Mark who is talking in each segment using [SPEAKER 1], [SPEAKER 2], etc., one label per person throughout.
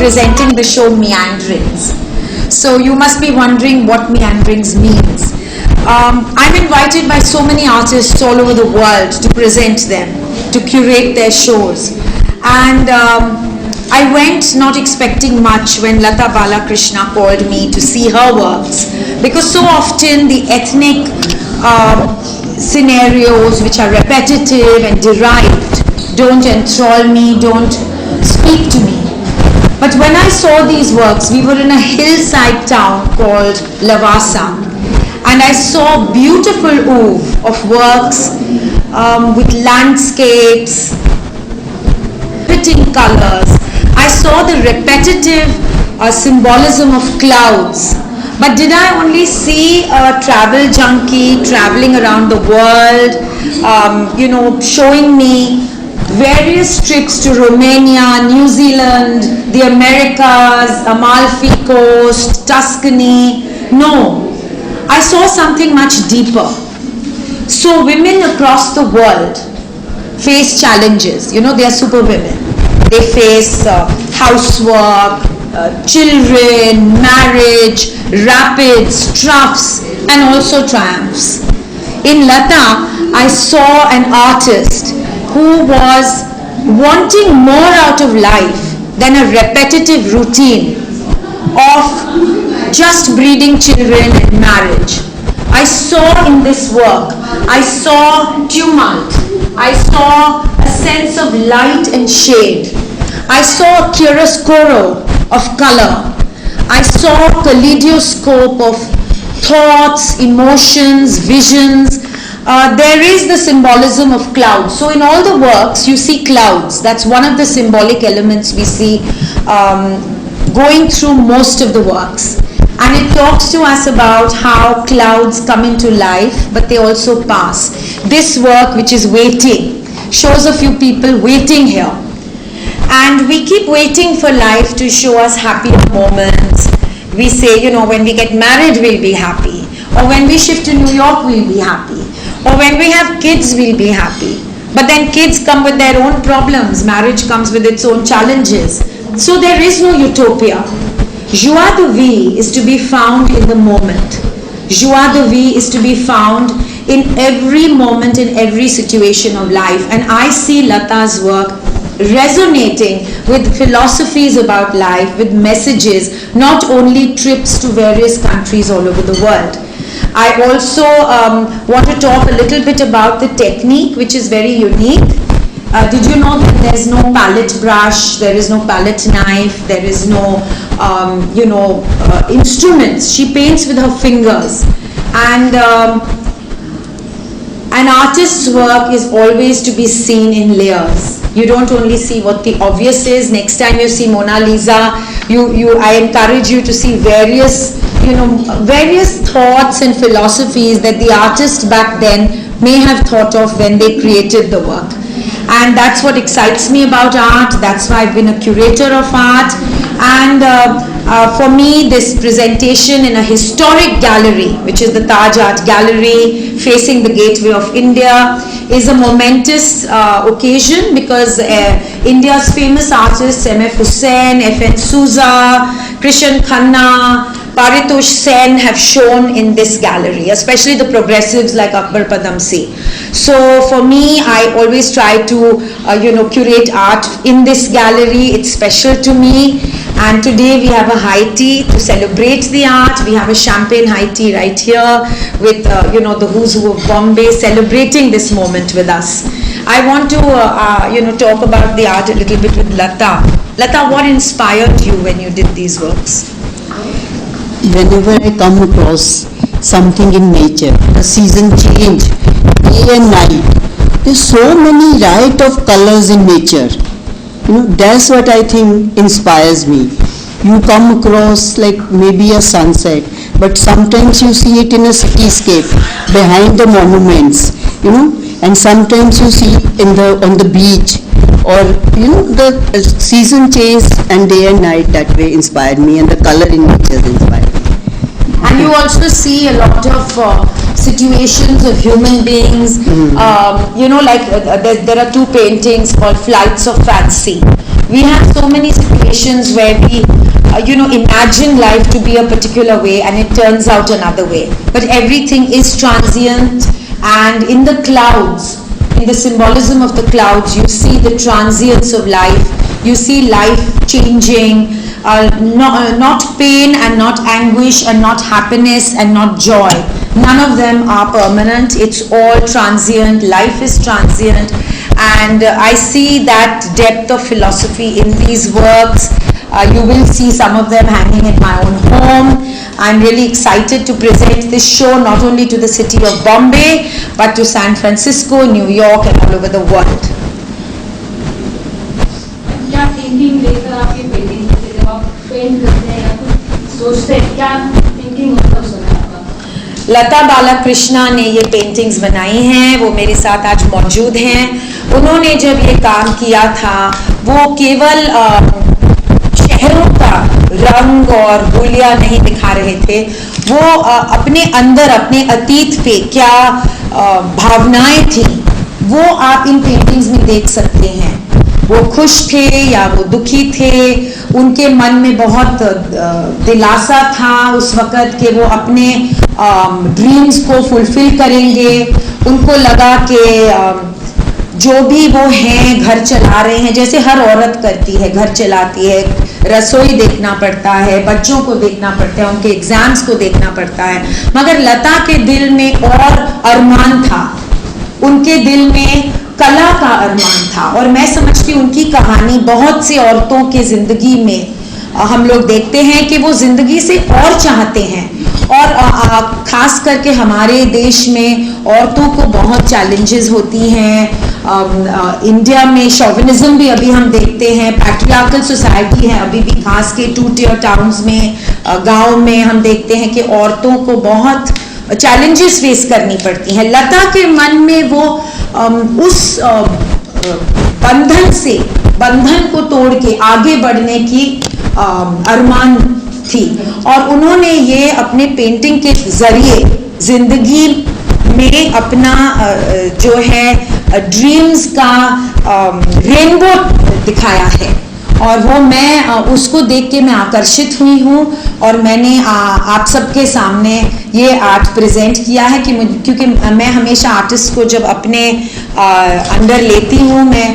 [SPEAKER 1] presenting the show Meanderings. So you must be wondering what Meanderings means. I'm invited by so many artists all over the world to present them, to curate their shows. And I went not expecting much when Lata Balakrishna called me to see her works, because so often the ethnic scenarios which are repetitive and derived don't enthrall me, don't speak to me. But when I saw these works, we were in a hillside town called Lavasa, and I saw beautiful oeuvre of works with landscapes, fitting colors. I saw the repetitive symbolism of clouds. But did I only see a travel junkie traveling around the world, showing me various trips to Romania, New Zealand, the Americas, Amalfi Coast, Tuscany? No, I saw something much deeper. So women across the world face challenges. They are super women. They face housework, children, marriage, rapids, troughs, and also triumphs. In Lata, I saw an artist who was wanting more out of life than a repetitive routine of just breeding children and marriage. I saw in this work, I saw tumult, I saw a sense of light and shade, I saw a chiaroscuro of color, I saw a kaleidoscope of thoughts, emotions, visions. There is the symbolism of clouds. So in all the works you see clouds. That's one of the symbolic elements we see going through most of the works. And it talks to us about how clouds come into life, but they also pass. This work, which is waiting, shows a few people waiting here. And we keep waiting for life to show us happier moments. We say, when we get married, we'll be happy. Or when we shift to New York, we'll be happy. Or when we have kids, we'll be happy. But then kids come with their own problems. Marriage comes with its own challenges. So there is no utopia. Joie de vie is to be found in the moment. Joie de vie is to be found in every moment, in every situation of life. And I see Lata's work resonating with philosophies about life, with messages, not only trips to various countries all over the world. I also want to talk a little bit about the technique, which is very unique. Did you know that there's no palette brush, there is no palette knife, there is no, instruments. She paints with her fingers. And an artist's work is always to be seen in layers. You don't only see what the obvious is. Next time you see Mona Lisa, I encourage you to see various thoughts and philosophies that the artist back then may have thought of when they created the work. And that's what excites me about art. That's why I've been a curator of art. And for me, this presentation in a historic gallery, which is the Taj Art Gallery facing the Gateway of India, is a momentous occasion because India's famous artists M.F. Hussain, F.N. Souza, Krishan Khanna, Paritosh Sen have shown in this gallery, especially the progressives like Akbar Padamsee. So for me, I always try to curate art in this gallery. It's special to me. And today we have a high tea to celebrate the art. We have a champagne high tea right here with the who's who of Bombay celebrating this moment with us. I want to talk about the art a little bit with Lata. Lata, what inspired you when you did these works?
[SPEAKER 2] Whenever I come across something in nature, a season change, day and night, there's so many riot of colors in nature. That's what I think inspires me. You come across like maybe a sunset, but sometimes you see it in a cityscape behind the monuments, and sometimes you see on the beach, or the season change and day and night. That way inspired me, and the color in nature inspired me.
[SPEAKER 1] And you also see a lot of situations of human beings. There are two paintings called Flights of Fancy, We have so many situations where we imagine life to be a particular way and it turns out another way. But everything is transient, and in the clouds, in the symbolism of the clouds, you see the transience of life. You see life changing, not pain and not anguish and not happiness and not joy. None of them are permanent. It's all transient. Life is transient. And I see that depth of philosophy in these works. You will see some of them hanging in my own home. I'm really excited to present this show not only to the city of Bombay, but to San Francisco, New York, and all over the world.
[SPEAKER 3] क्या thinking लेकर आपकी painting करते हैं, जब आप paint करते हैं या कुछ सोचते हैं, क्या थिंकिंग होता है उस समय आपका?
[SPEAKER 1] लता बालाकृष्णा ने ये पेंटिंग्स बनाई हैं, वो मेरे साथ आज मौजूद हैं। उन्होंने जब ये काम किया था, वो केवल शहरों का रंग और बोलियां नहीं दिखा रहे थे, वो अपने अंदर, अपने अतीत पे क्या भावनाएं थी, वो आप इन पेंटिंग्स में देख सकते हैं। वो खुश थे या वो दुखी थे, उनके मन में बहुत दिलासा था उस वक़्त कि वो अपने ड्रीम्स को फुलफिल करेंगे। उनको लगा कि जो भी वो हैं घर चला रहे हैं, जैसे हर औरत करती है, घर चलाती है, रसोई देखना पड़ता है, बच्चों को देखना पड़ता है, उनके एग्जाम्स को देखना पड़ता है, मगर लता के दिल में और अरमान था, उनके दिल में कला का अरमान था। और मैं समझती हूँ उनकी कहानी बहुत सी औरतों के ज़िंदगी में हम लोग देखते हैं कि वो ज़िंदगी से और चाहते हैं, और ख़ास करके हमारे देश में औरतों को बहुत चैलेंजेस होती हैं। इंडिया में शोविनिज्म भी अभी हम देखते हैं, पैट्रियार्कल सोसाइटी है अभी भी, खास के 2 tier टाउन्स में, गांव में हम देखते हैं कि औरतों को बहुत चैलेंजेस फेस करनी पड़ती हैं। लता के मन में वो उस बंधन को तोड़ के आगे बढ़ने की अरमान थी, और उन्होंने ये अपने पेंटिंग के जरिए जिंदगी में अपना जो है ड्रीम्स का रेनबो दिखाया है। और वो मैं उसको देख के मैं आकर्षित हुई हूँ, और मैंने आप सबके सामने ये आर्ट प्रेजेंट किया है क्योंकि मैं हमेशा आर्टिस्ट को जब अपने अंडर लेती हूँ, मैं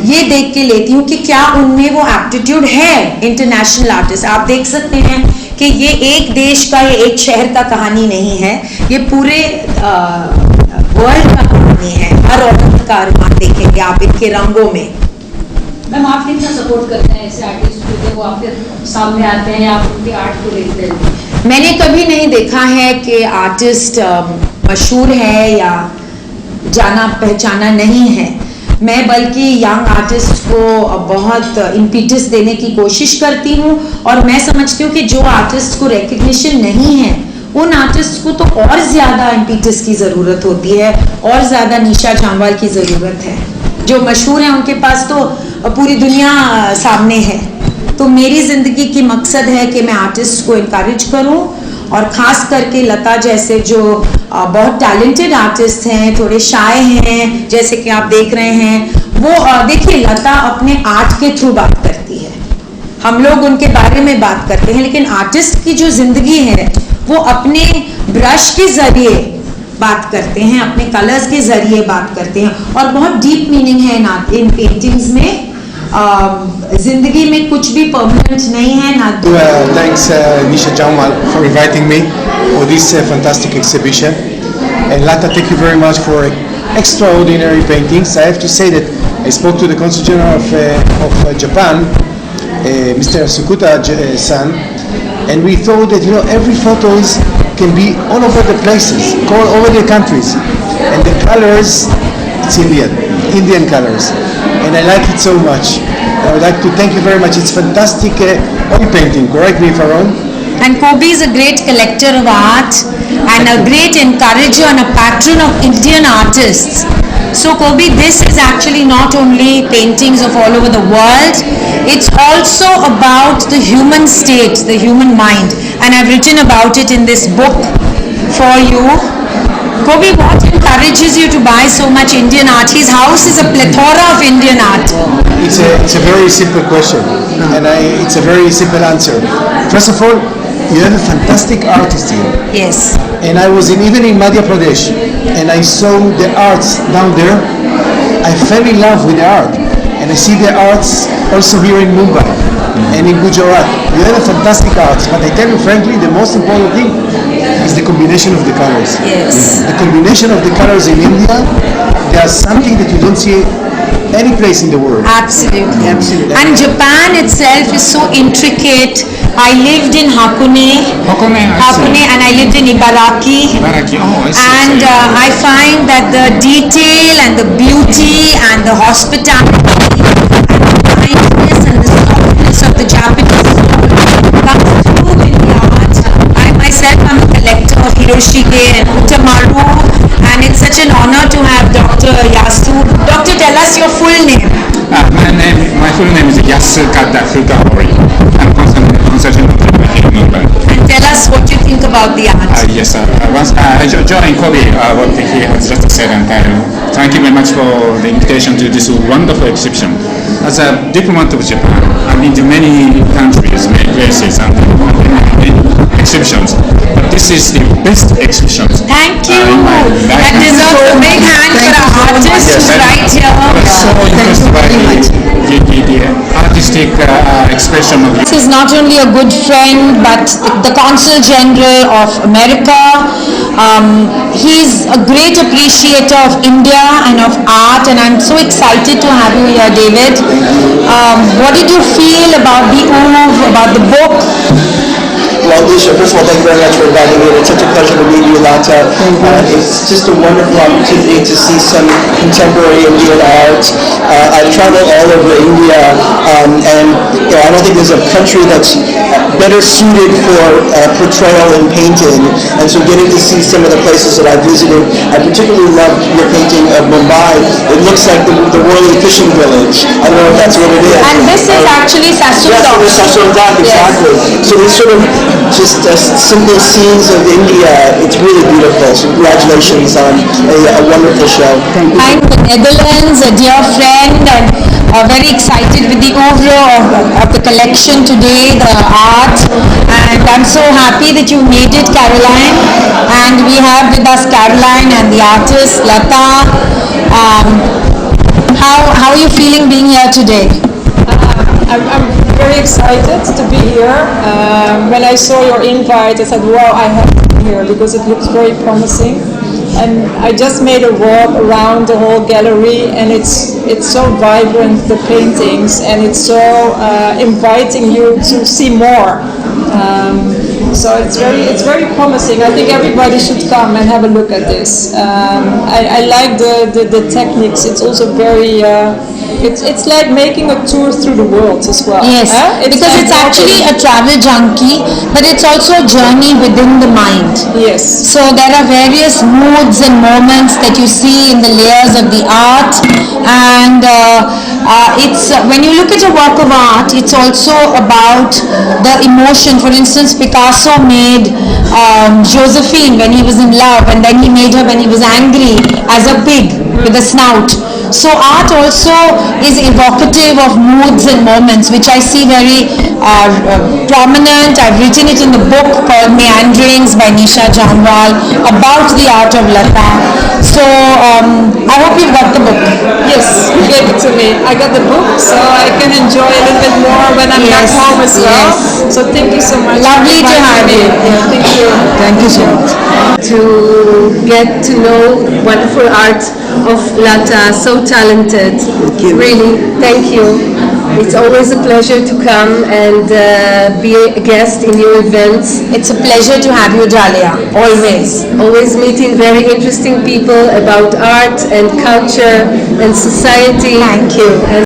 [SPEAKER 1] ये देख के लेती हूँ कि क्या उनमें वो एप्टीट्यूड है इंटरनेशनल आर्टिस्ट। आप देख सकते हैं कि ये एक देश का, ये एक शहर का कहानी नहीं है, ये पूरे वर्ल्ड का कहानी है। हर औरत का अरमान देखेंगे आप इनके रंगों में।
[SPEAKER 3] मैम, आप कितना सपोर्ट करते हैं ऐसे आर्टिस्ट को जब वो आपके सामने आते हैं या आप उनके आर्ट को देखते हैं?
[SPEAKER 1] मैंने कभी नहीं देखा है कि आर्टिस्ट मशहूर है या जाना पहचाना नहीं है। मैं बल्कि यंग आर्टिस्ट को बहुत इम्पीटस देने की कोशिश करती हूँ, और मैं समझती हूँ कि जो आर्टिस्ट को रिकग्निशन नहीं है, उन आर्टिस्ट को तो और ज़्यादा इम्पीटस की ज़रूरत होती है, और ज़्यादा निशा जामवाल की ज़रूरत है। जो मशहूर हैं उनके पास तो पूरी दुनिया सामने है। तो मेरी ज़िंदगी की मकसद है कि मैं आर्टिस्ट को इनकरेज करूं, और ख़ास करके लता जैसे जो बहुत टैलेंटेड आर्टिस्ट हैं, थोड़े शाय हैं, जैसे कि आप देख रहे हैं। वो देखिए, लता अपने आर्ट के थ्रू बात करती है, हम लोग उनके बारे में बात करते हैं, लेकिन आर्टिस्ट की जो ज़िंदगी है वो अपने ब्रश के ज़रिए बात करते हैं, अपने कलर्स के ज़रिए बात करते हैं, और बहुत डीप मीनिंग है इन पेंटिंग्स में। जिंदगी में कुछ भी परमानेंट नहीं है ना।
[SPEAKER 4] Thanks Nisha JamVwal for inviting me for this fantastic exhibition, and Lata, thank you very much for extraordinary paintings. I have to say that I spoke to the Consul General of Japan, Mr. Sukuta-san, and we thought that every photos can be all over the places, all over the countries, and the colors, it's Indian colors, and I like it so much. I would like to thank you very much. It's fantastic oil painting, correct me if I'm wrong.
[SPEAKER 1] And Kobe is a great collector of art and a great encourager and a patron of Indian artists. So Kobe, this is actually not only paintings of all over the world, it's also about the human state, the human mind, and I've written about it in this book for you. Kobe, what encourages you to buy so much Indian art? His house is a plethora of Indian art.
[SPEAKER 4] It's a very simple question, and it's a very simple answer. First of all, you have a fantastic artist here.
[SPEAKER 1] Yes.
[SPEAKER 4] And I was even in Madhya Pradesh, and I saw the arts down there. I fell in love with the art, and I see the arts also here in Mumbai and in Gujarat. You have a fantastic arts, but I tell you frankly, the most important thing is the combination of the colors.
[SPEAKER 1] Yes.
[SPEAKER 4] The combination of the colors in India, they are something that you don't see any place in the world.
[SPEAKER 1] Absolutely. And Japan itself is so intricate. I lived in Hakone, and I lived in Ibaraki. And I find that the detail and the beauty and the hospitality and the kindness and the softness of the Japanese soul comes through in the art. I myself am a collector of Hiroshige and Utamaru, and it's such an honor to have Dr. Yasu. Doctor, tell us your full name.
[SPEAKER 5] My full name is Yasukata Fukahori. I'm consultant of the Mumbai.
[SPEAKER 1] And tell us what you think about the art.
[SPEAKER 5] Yes, once I joined Kobe, what he has just said, and thank you very much for the invitation to this wonderful exhibition. As a diplomat of Japan, I've been to many countries, many places, and many exhibitions. But this is the best exhibition.
[SPEAKER 1] Thank you. That deserves a big hand for our artist who's right here.
[SPEAKER 5] I was so impressed by the artistic expression of
[SPEAKER 1] This is not only a good friend, but the Consul General of America. He's a great appreciator of India and of art, and I'm so excited to have you here, David. What did you feel about the Oeuvre, about the book?
[SPEAKER 6] Well, Nisha, first of all, thank you very much for inviting me. It's such a pleasure to meet you, Lata. It's just a wonderful opportunity to see some contemporary Indian art. I've traveled all over India, and I don't think there's a country that's better suited for portrayal in painting. And so getting to see some of the places that I've visited, I particularly loved your painting of Mumbai. It looks like the Worli fishing village. I don't know if that's what it is.
[SPEAKER 1] And this is actually Sassoon.
[SPEAKER 6] Yes, Sassoon, exactly. So these sort of just simple scenes of India, it's really beautiful. So congratulations on a wonderful show.
[SPEAKER 1] I'm the Netherlands, a dear friend, and very excited with the overall of the collection today, the art, and I'm so happy that you made it, Caroline. And we have with us Caroline and the artist Lata. How are you feeling being here today?
[SPEAKER 7] I'm very excited to be here. When I saw your invite, I said, wow, I have to be here because it looks very promising. And I just made a walk around the whole gallery, and it's so vibrant, the paintings, and it's so inviting you to see more. So it's very promising. I think everybody should come and have a look at this. I like the techniques. It's also very. It's like making a tour through the world as well.
[SPEAKER 1] Yes, because it's actually a travel junkie, but it's also a journey within the mind.
[SPEAKER 7] Yes.
[SPEAKER 1] So there are various moods and moments that you see in the layers of the art, and it's when you look at a work of art, it's also about the emotion. For instance, Picasso made Josephine when he was in love, and then he made her when he was angry as a pig with a snout. So art also is evocative of moods and moments, which I see very prominent. I've written it in the book called Meanderings by Nisha JamVwal about the art of Lata. So I hope you've got the book.
[SPEAKER 7] Yes, you gave it to me. I got the book, so I can enjoy a little bit more when I'm back home as well.
[SPEAKER 1] Yes.
[SPEAKER 7] So thank you so much.
[SPEAKER 1] Lovely to have you.
[SPEAKER 7] Thank you.
[SPEAKER 1] Thank you so much.
[SPEAKER 8] To get to know wonderful art of Lata, so talented. Really, thank you. It's always a pleasure to come and be a guest in your events.
[SPEAKER 1] It's a pleasure to have you, Dalia. Always.
[SPEAKER 8] Always meeting very interesting people about art and culture and society.
[SPEAKER 1] Thank you.
[SPEAKER 8] And